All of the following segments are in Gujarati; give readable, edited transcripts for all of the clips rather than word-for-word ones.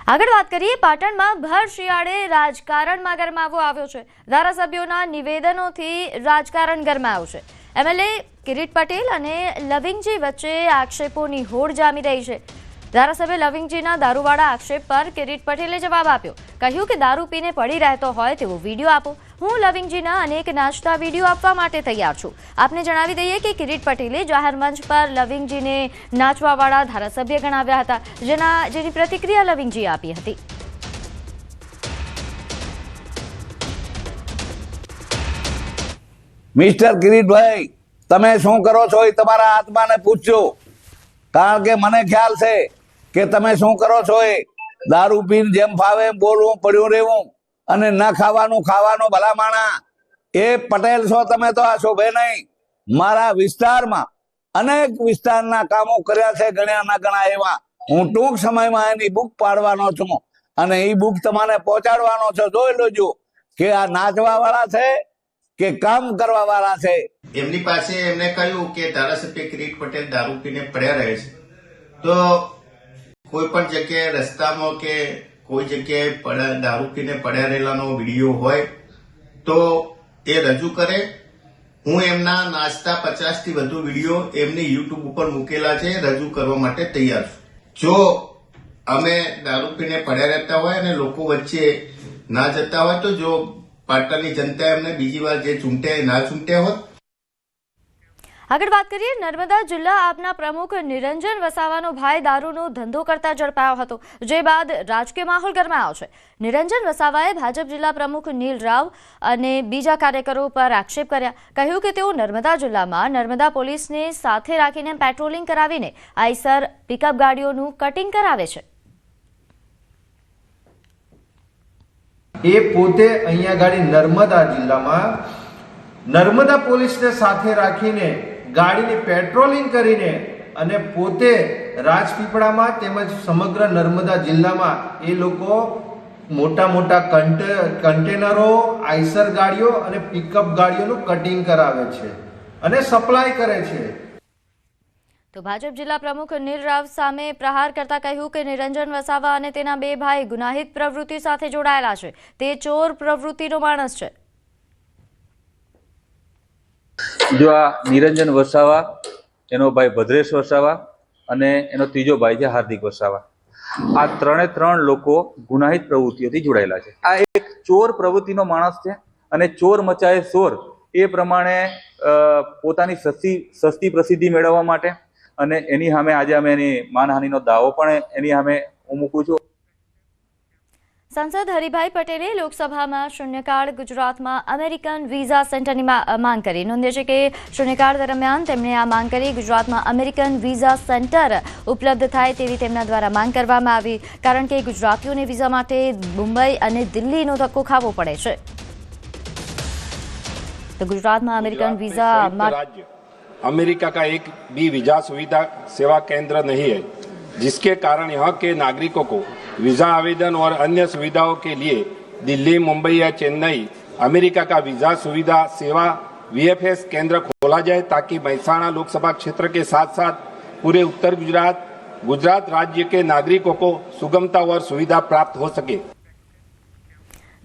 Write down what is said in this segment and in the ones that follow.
આગળ વાત કરીએ પાટણમાં ભર શિયાળે રાજકારણમાં ગરમાવો આવ્યો છે। ધારાસભ્યોના નિવેદનોથી રાજકારણ ગરમાયું છે। એમએલએ કિરીટ પટેલ અને લવિંગજી વચ્ચે આક્ષેપોની હોડ જામી રહી છે। ધારાસભ્ય લવિંગજીના દારૂવાળા આક્ષેપ પર કિરીટ પટેલે જવાબ આપ્યો। કહ્યું કે દારૂ પીને પડી રહેતો હોય તેવો વિડીયો આપો। હું લવિંગજીના અનેક નાચતા વિડીયો આપવા માટે તૈયાર છું। આપને જણાવી દઈએ કે કિરીટ પટેલે જાહેર મંચ પર લવિંગજીને નાચવાવાળા ધારાસભ્ય ગણાવ્યા હતા, જેની પ્રતિક્રિયા લવિંગજીએ આપી હતી। મિસ્ટર કિરીટભાઈ, તમે શું કરો છો એ તમારા આત્માને પૂછજો, કારણ કે મને ખ્યાલ છે કે તમે શું કરો છો એ દારૂ પીને જેમ ફાવે બોલવું, પડ્યું રહેવું અને ન ખાવાનું ખાવાનું ભલા માણા। એ પટેલ છો તમે તો આ શોભે નહીં। મારા વિસ્તારમાં અનેક વિસ્તારના કામો કર્યા છે, ગણ્યા ના ગણા એવા। હું ટૂંક સમયમાં એની બુક પાડવાનો છું અને એ બુક તમારે પહોંચાડવાનો છે। જોઈ લેજો કે આ નાચવા વાળા છે કે કામ કરવા વાળા છે। એમની પાસે એમને કહ્યું કે ધારાસભ્ય કિરીટ પટેલ દારૂ પીને પડ્યા રહે છે, તો કોઈ પણ જગ્યાએ રસ્તામાં કે કોઈ જગ્યાએ દારૂ પીને પડ્યા રહેલાનો વિડીયો હોય તો એ રજૂ કરે। હું એમના નાચતા 50 થી વધુ વિડીયો એમની યુટ્યુબ ઉપર મૂકેલા છે, રજૂ કરવા માટે તૈયાર છું। જો અમે દારૂ પીને પડ્યા રહેતા હોય અને લોકો વચ્ચે ના જતા હોય તો જો પાટણની જનતા એમને બીજી વાર જે ચૂંટે ના ચૂંટ્યા હોત। આગળ વાત કરીએ નર્મદા જિલ્લા આપના પ્રમુખ નિરંજન વસાવાનો ભાઈ દારૂનો ધંધો કરતા ઝડપાયો હતો, જે બાદ રાજકીય માહોલ ગરમાયો છે। નિરંજન વસાવાએ ભાજપ જિલ્લા પ્રમુખ નીલ રાવ અને બીજા કાર્યકરો પર આક્ષેપ કર્યા। કહ્યું કે તેઓ નર્મદા જિલ્લામાં નર્મદા પોલીસને સાથે રાખીને પેટ્રોલિંગ કરાવીને આઈસર પિકઅપ ગાડીઓનું કટિંગ કરાવે છે। એ પોતે અહીંયા ગાડી નર્મદા જિલ્લામાં નર્મદા પોલીસને સાથે રાખીને ગાડીની પેટ્રોલિંગ કરીને અને પોતે રાજપીપળામાં તેમજ સમગ્ર નર્મદા જિલ્લામાં એ લોકો મોટા મોટા કન્ટેનરો, આઈસર ગાડીઓ અને પિકઅપ ગાડીઓનું કટિંગ કરાવે છે અને સપ્લાય કરે છે। તો ભાજપ જિલ્લા પ્રમુખ નીલ રાવ સામે પ્રહાર કરતા કહ્યું કે નિરંજન વસાવા અને તેના બે ભાઈ ગુનાહિત પ્રવૃત્તિ સાથે જોડાયેલા છે। તે ચોર પ્રવૃત્તિનો માણસ છે। જો આ નિરંજન વસાવા, એનો ભાઈ ભદ્રેશ વસાવા અને એનો ત્રીજો ભાઈ છે હાર્દિક વસાવા, આ ત્રણ લોકો ગુનાહિત પ્રવૃત્તિઓથી જોડાયેલા છે। આ એક ચોર પ્રવૃત્તિનો માણસ છે અને ચોર મચાએ શોર એ પ્રમાણે પોતાની સસ્તી પ્રસિદ્ધિ મેળવવા માટે અને એની સામે આજે અમે એની માનહાનિનો દાવો પણ એની સામે હું મૂકું છું। સાંસદ હરિભાઈ પટેલે લોકસભામાં શૂન્યકાળ ગુજરાતમાં અમેરિકન વિઝા સેન્ટરની માંગ કરી। નોંધ્ય છે કે શૂન્યકાળ દરમિયાન તેમણે આ માંગ કરી। ગુજરાતમાં અમેરિકન વિઝા સેન્ટર ઉપલબ્ધ થાય તેવી તેમના દ્વારા માંગ કરવામાં આવી, કારણ કે ગુજરાતીઓને વિઝા માટે મુંબઈ અને દિલ્હીનો ધક્કો ખાવો પડે છે। તો ગુજરાતમાં અમેરિકન વિઝા अमेरिका का एक भी वीजा सुविधा सेवा केंद्र नहीं है, जिसके कारण यहाँ के नागरिकों को वीजा आवेदन और अन्य सुविधाओं के लिए दिल्ली, मुंबई या चेन्नई अमेरिका का वीजा सुविधा सेवा VFS केंद्र खोला जाए, ताकि महसाणा लोकसभा क्षेत्र के साथ साथ पूरे उत्तर गुजरात राज्य के नागरिकों को सुगमता और सुविधा प्राप्त हो सके।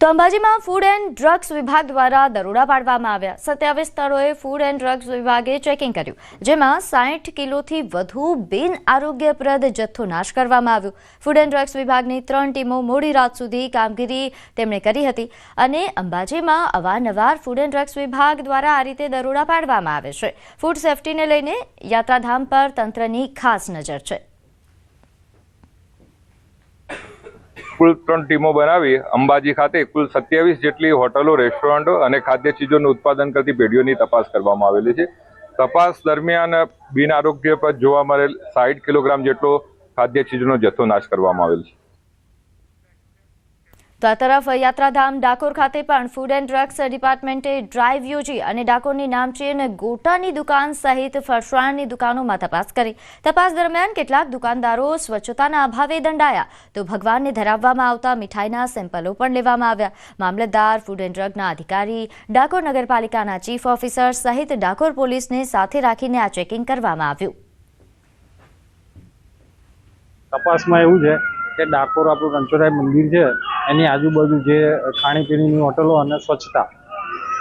તો અંબાજીમાં ફૂડ એન્ડ ડ્રગ્સ વિભાગ દ્વારા દરોડા પાડવામાં આવ્યા। 27 સ્થળોએ ફૂડ એન્ડ ડ્રગ્સ વિભાગે ચેકિંગ કર્યું, જેમાં 60 કિલોથી વધુ બિન આરોગ્યપ્રદ જથ્થો નાશ કરવામાં આવ્યો। ફૂડ એન્ડ ડ્રગ્સ વિભાગની 3 ટીમો મોડી રાત સુધી કામગીરી તેમણે કરી હતી અને અંબાજીમાં અવારનવાર ફૂડ એન્ડ ડ્રગ્સ વિભાગ દ્વારા આ રીતે દરોડા પાડવામાં આવે છે। ફૂડ સેફટીને લઈને યાત્રાધામ પર તંત્રની ખાસ નજર છે। કુલ 3 ટીમો બનાવી અંબાજી ખાતે કુલ 27 જેટલી હોટલો, રેસ્ટોરન્ટો અને ખાદ્ય ચીજોનું ઉત્પાદન કરતી પેઢીઓની તપાસ કરવામાં આવેલી છે। તપાસ દરમિયાન બિન આરોગ્યપ્રદ જોવા મળેલ 60 કિલોગ્રામ જેટલો ખાદ્ય ચીજોનો જથ્થો નાશ કરવામાં આવેલ છે। તો આ તરફ યાત્રાધામ ડાકોર ખાતે પણ ફૂડ એન્ડ ડ્રગ્સ ડિપાર્ટમેન્ટે ડ્રાઈવ યોજી અને ડાકોરની નામચીન ગોટાની દુકાન સહિત ફરસાણની દુકાનોમાં તપાસ કરી। તપાસ દરમિયાન કેટલાક દુકાનદારો સ્વચ્છતાના અભાવે દંડાયા, તો ભગવાનને ધરાવવામાં આવતા મીઠાઈના સેમ્પલો પણ લેવામાં આવ્યા। મામલતદાર, ફૂડ એન્ડ ડ્રગના અધિકારી, ડાકોર નગરપાલિકાના ચીફ ઓફિસર સહિત ડાકોર પોલીસને સાથે રાખીને આ ચેકિંગ કરવામાં આવ્યું। તપાસમાં એવું છે કે ડાકોર આપણું રણછોડરાય મંદિર છે એની આજુબાજુ જે ખાણીપીણીની હોટલો અને સ્વચ્છતા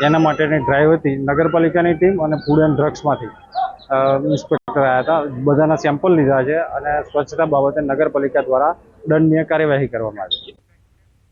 એના માટેની ડ્રાઈવ હતી. નગરપાલિકાની ટીમ અને ફૂડ એન્ડ ડ્રગ્સમાંથી ઇન્સ્પેક્ટર આવ્યા હતા. બધાના સેમ્પલ લીધા છે અને સ્વચ્છતા બાબતે નગરપાલિકા દ્વારા દંડનીય કાર્યવાહી કરવામાં આવી છે.